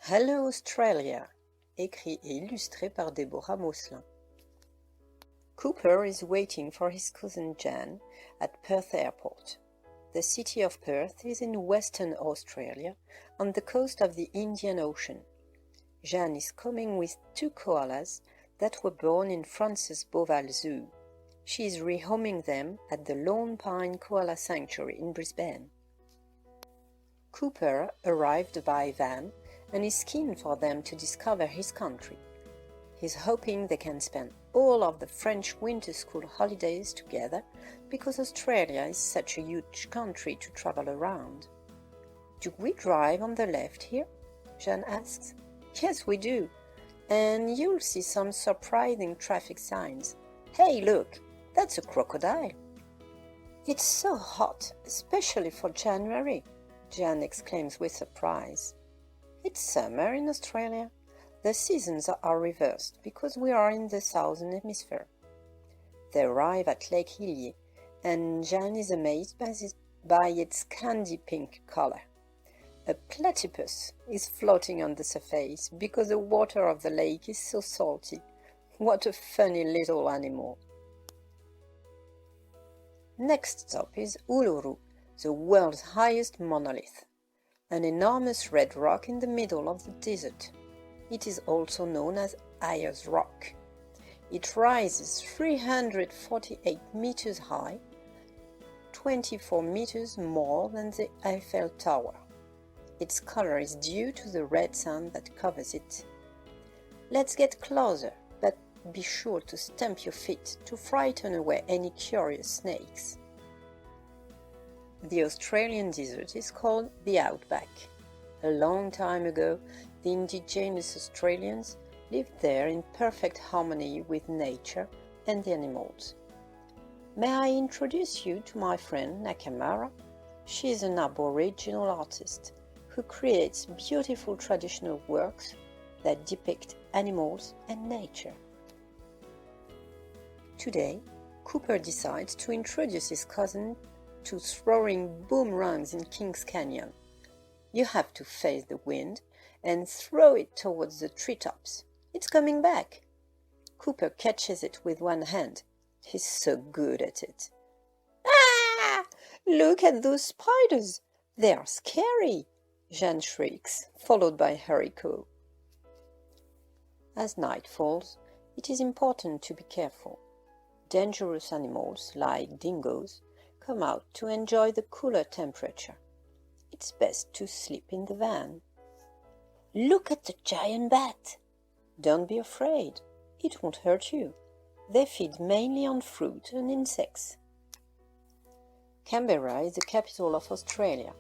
Hello Australia, écrit et illustré par Deborah Mocellin. Cooper is waiting for his cousin Jan at Perth Airport. The city of Perth is in Western Australia, on the coast of the Indian Ocean. Jan is coming with two koalas that were born in France's Beauval Zoo. She is rehoming them at the Lone Pine Koala Sanctuary in Brisbane. Cooper arrived by van and is keen for them to discover his country. He's hoping they can spend all of the French winter school holidays together because Australia is such a huge country to travel around. Do we drive on the left here? Jeanne asks. Yes, we do. And you'll see some surprising traffic signs. Hey, look, that's a crocodile. It's so hot, especially for January, Jeanne exclaims with surprise. It's summer in Australia. The seasons are reversed because we are in the southern hemisphere. They arrive at Lake Hillier, and Jeanne is amazed by its candy pink color. A platypus is floating on the surface because the water of the lake is so salty. What a funny little animal. Next stop is Uluru, the world's highest monolith, an enormous red rock in the middle of the desert. It is also known as Ayers Rock. It rises 348 meters high, 24 meters more than the Eiffel Tower. Its color is due to the red sand that covers it. Let's get closer, but be sure to stamp your feet to frighten away any curious snakes. The Australian desert is called the Outback. A long time ago, the indigenous Australians lived there in perfect harmony with nature and the animals. May I introduce you to my friend Nakamura? She is an Aboriginal artist who creates beautiful traditional works that depict animals and nature. Today, Cooper decides to introduce his cousin to throwing boomerangs in Kings Canyon. You have to face the wind and throw it towards the treetops. It's coming back. Cooper catches it with one hand. He's so good at it. Ah! Look at those spiders! They are scary! Jeanne shrieks, followed by Hariko. As night falls, it is important to be careful. Dangerous animals, like dingoes, come out to enjoy the cooler temperature. It's best to sleep in the van. Look at the giant bat! Don't be afraid. It won't hurt you. They feed mainly on fruit and insects. Canberra is the capital of Australia.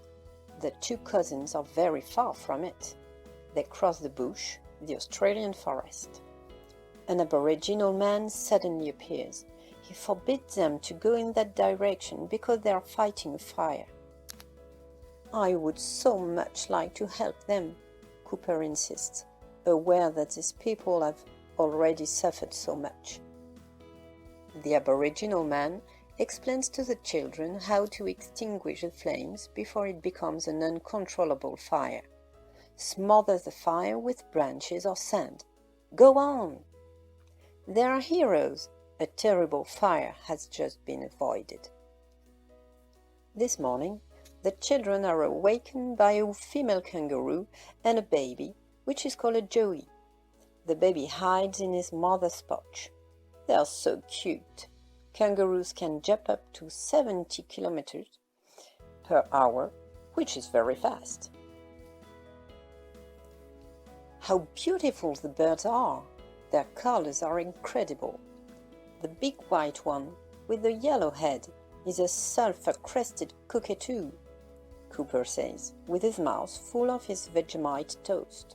The two cousins are very far from it. They cross the bush, the Australian forest. An Aboriginal man suddenly appears. He forbids them to go in that direction because they are fighting a fire. I would so much like to help them, Cooper insists, aware that these people have already suffered so much. The Aboriginal man explains to the children how to extinguish the flames before it becomes an uncontrollable fire. Smother the fire with branches or sand. Go on! They are heroes. A terrible fire has just been avoided. This morning, the children are awakened by a female kangaroo and a baby, which is called a joey. The baby hides in his mother's pouch. They are so cute. Kangaroos can jump up to 70 kilometers per hour, which is very fast. How beautiful the birds are! Their colors are incredible. The big white one with the yellow head is a sulfur-crested cockatoo, Cooper says, with his mouth full of his Vegemite toast.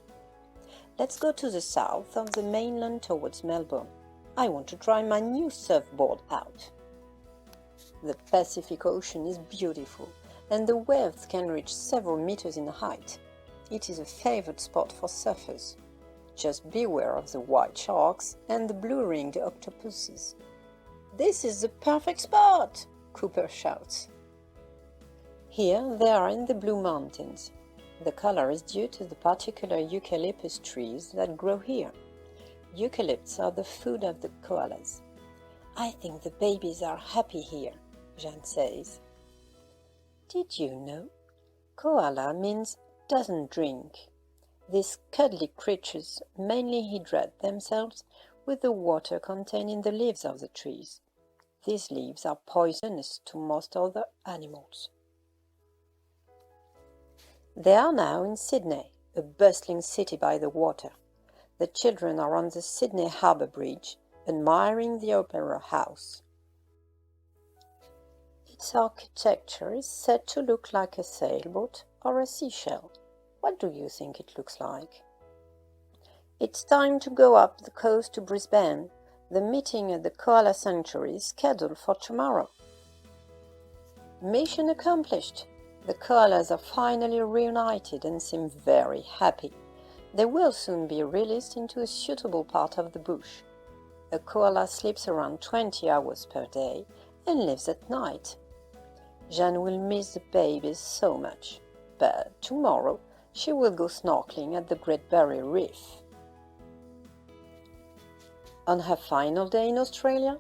Let's go to the south of the mainland towards Melbourne. I want to try my new surfboard out. The Pacific Ocean is beautiful, and the waves can reach several meters in height. It is a favorite spot for surfers. Just beware of the white sharks and the blue-ringed octopuses. This is the perfect spot, Cooper shouts. Here they are in the Blue Mountains. The color is due to the particular eucalyptus trees that grow here. Eucalypts are the food of the koalas. I think the babies are happy here, Jeanne says. Did you know? Koala means doesn't drink. These cuddly creatures mainly hydrate themselves with the water contained in the leaves of the trees. These leaves are poisonous to most other animals. They are now in Sydney, a bustling city by the water. The children are on the Sydney Harbour Bridge, admiring the Opera House. Its architecture is said to look like a sailboat or a seashell. What do you think it looks like? It's time to go up the coast to Brisbane. The meeting at the koala sanctuary is scheduled for tomorrow. Mission accomplished! The koalas are finally reunited and seem very happy. They will soon be released into a suitable part of the bush. A koala sleeps around 20 hours per day and lives at night. Jeanne will miss the babies so much, but tomorrow she will go snorkeling at the Great Barrier Reef. On her final day in Australia,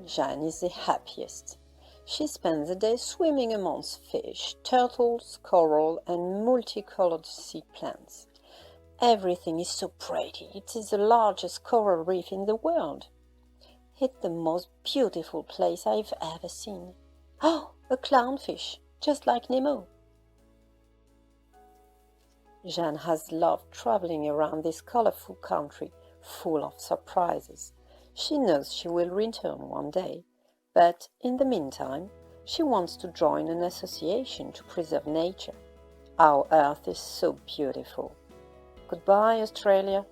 Jeanne is the happiest. She spends the day swimming amongst fish, turtles, coral, and multicolored sea plants. Everything is so pretty. It is the largest coral reef in the world. It's the most beautiful place I've ever seen. Oh, a clownfish, just like Nemo. Jeanne has loved traveling around this colorful country, full of surprises. She knows she will return one day, but in the meantime, she wants to join an association to preserve nature. Our Earth is so beautiful. Goodbye, Australia.